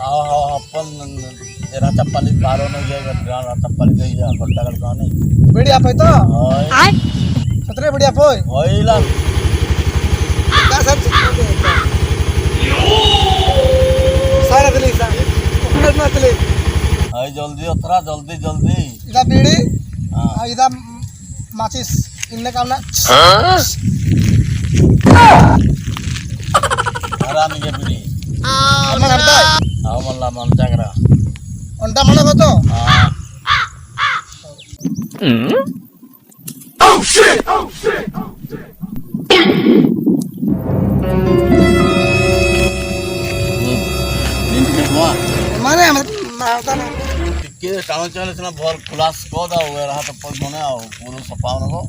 आओ आओ अपन तेरा चप्पल पारो नहीं जाएगा तेरा चप्पल गई जा कोटा कर कहानी बढ़िया पे तो हाय सतरे बढ़िया पोय होइला का सब सारा दिली सा ना दिली हाय जल्दी उतरा जल्दी जल्दी इदा बीड़ी हां इदा माचिस इनने काम ना आराम ये बीड़ी अम्मा करता आओ मल्ला मन जागरा अंडा मना को तो हां Oh shit! Oh shit! नींद में हुआ माने मारता ना के टाउन चले से ना बॉल खुलास को दा हुए रहा तो पर मने आओ पूरा सपाव न हो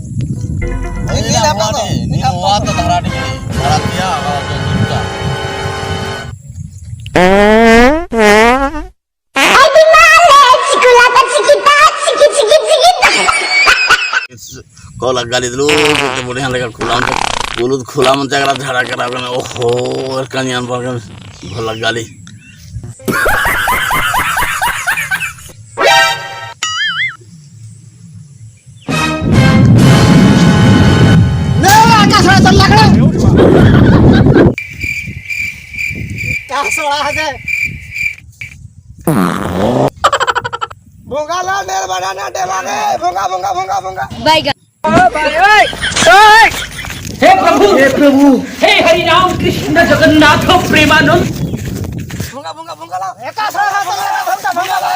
नी हुआ तो धराटी धरा दिया और जो दूसरा को लगा ली दलो तो बढ़िया लगा खुला मन जगरा झड़ा करा के ओहो कन्यान पर भल लगा ली भोंगा ला डेर बनाना डेवाने भोंगा भोंगा भोंगा भोंगा बाइगा हे प्रभु हे हरि राम कृष्ण जगन्नाथ प्रेमानंद भोंगा भोंगा भोंगा ला एका भोंगा भोंगा ला